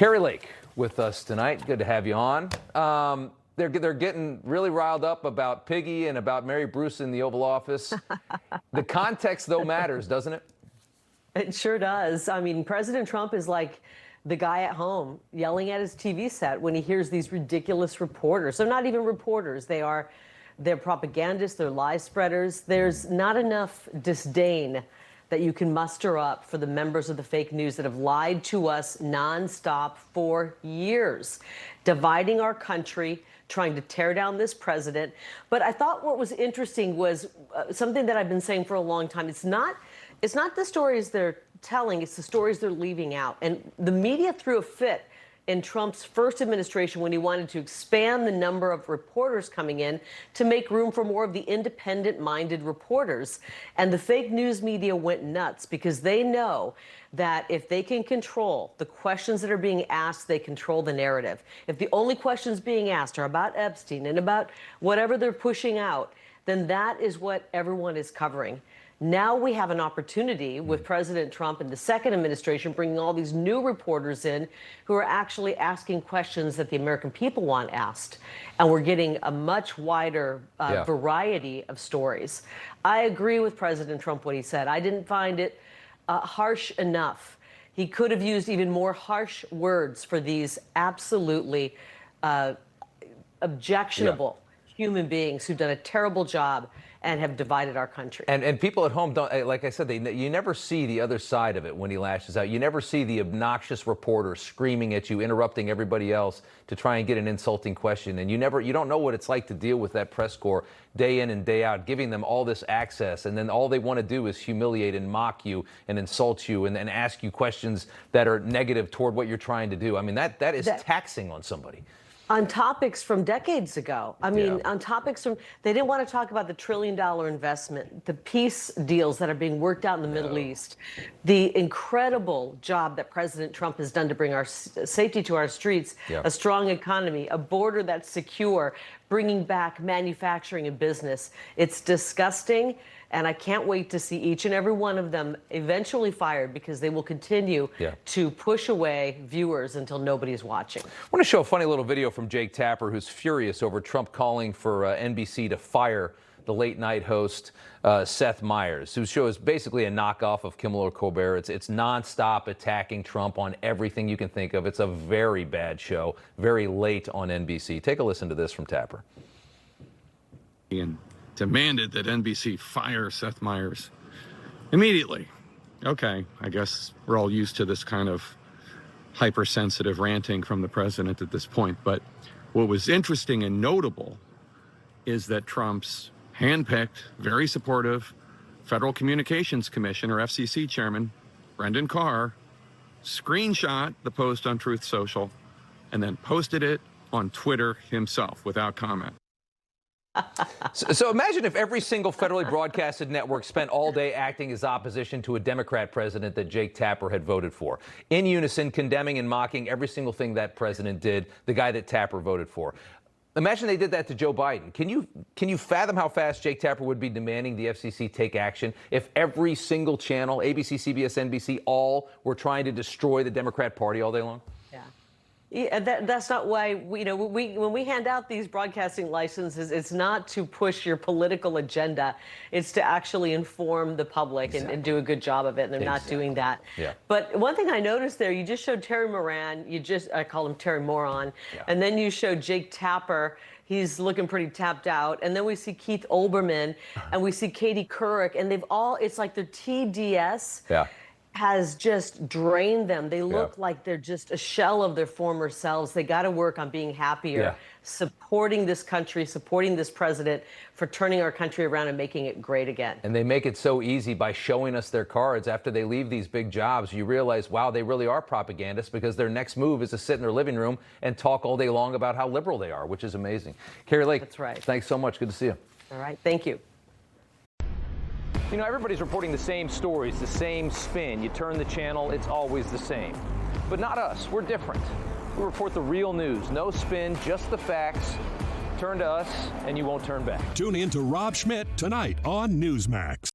Kari Lake with us tonight. Good to have you on. They're getting really riled up about Piggy and about Mary Bruce in the Oval Office. The context, though, matters, doesn't it? It sure does. I mean, President Trump is like the guy at home yelling at his TV set when he hears these ridiculous reporters. They're not even reporters. They're propagandists. They're lie spreaders. There's not enough disdain that you can muster up for the members of the fake news that have lied to us nonstop for years, dividing our country, trying to tear down this president. But I thought what was interesting was something that I've been saying for a long time. It's not the stories they're telling, it's the stories they're leaving out. And the media threw a fit in Trump's first administration when he wanted to expand the number of reporters coming in to make room for more of the independent-minded reporters. And the fake news media went nuts because they know that if they can control the questions that are being asked, they control the narrative. If the only questions being asked are about Epstein and about whatever they're pushing out, then that is what everyone is covering. Now we have an opportunity with President Trump and the second administration bringing all these new reporters in who are actually asking questions that the American people want asked. And we're getting a much wider variety of stories. I agree with President Trump what he said. I didn't find it harsh enough. He could have used even more harsh words for these absolutely objectionable human beings who've done a terrible job and have divided our country. And people at home don't, like I said, you never see the other side of it when he lashes out. You never see the obnoxious reporter screaming at you, interrupting everybody else to try and get an insulting question. And you don't know what it's like to deal with that press corps day in and day out, giving them all this access. And then all they want to do is humiliate and mock you and insult you and ask you questions that are negative toward what you're trying to do. I mean, that is taxing on somebody. On topics from decades ago. I mean, on topics from, they didn't want to talk about the $1 trillion investment, the peace deals that are being worked out in the Middle East, the incredible job that President Trump has done to bring our safety to our streets, a strong economy, a border that's secure, bringing back manufacturing and business. It's disgusting. And I can't wait to see each and every one of them eventually fired because they will continue to push away viewers until nobody's watching. I want to show a funny little video from Jake Tapper, who's furious over Trump calling for NBC to fire the late night host Seth Meyers, whose show is basically a knockoff of Kimmel or Colbert. It's nonstop attacking Trump on everything you can think of. It's a very bad show, very late on NBC. Take a listen to this from Tapper. And demanded that NBC fire Seth Meyers immediately. Okay, I guess we're all used to this kind of hypersensitive ranting from the president at this point. But what was interesting and notable is that Trump's handpicked, very supportive Federal Communications Commission, or FCC chairman, Brendan Carr, screenshot the post on Truth Social and then posted it on Twitter himself without comment. So imagine if every single federally broadcasted network spent all day acting as opposition to a Democrat president that Jake Tapper had voted for, in unison condemning and mocking every single thing that president did, the guy that Tapper voted for. Imagine they did that to Joe Biden. Can you fathom how fast Jake Tapper would be demanding the FCC take action if every single channel, ABC, CBS, NBC, all were trying to destroy the Democrat Party all day long? Yeah, that's not why when we hand out these broadcasting licenses, it's not to push your political agenda. It's to actually inform the public and do a good job of it. And they're not doing that. Yeah. But one thing I noticed there, you just showed Terry Moran. I call him Terry Moron. Yeah. And then you showed Jake Tapper. He's looking pretty tapped out. And then we see Keith Olbermann and we see Katie Couric. And it's like their TDS. Yeah. Has just drained them. They look like they're just a shell of their former selves. They got to work on being happier, supporting this country, supporting this president for turning our country around and making it great again. And they make it so easy by showing us their cards after they leave these big jobs. You realize, wow, they really are propagandists because their next move is to sit in their living room and talk all day long about how liberal they are, which is amazing. Kari Lake, that's right. Thanks so much. Good to see you. All right. Thank you. You know, everybody's reporting the same stories, the same spin. You turn the channel, it's always the same. But not us. We're different. We report the real news. No spin, just the facts. Turn to us, and you won't turn back. Tune in to Rob Schmitt Tonight on Newsmax.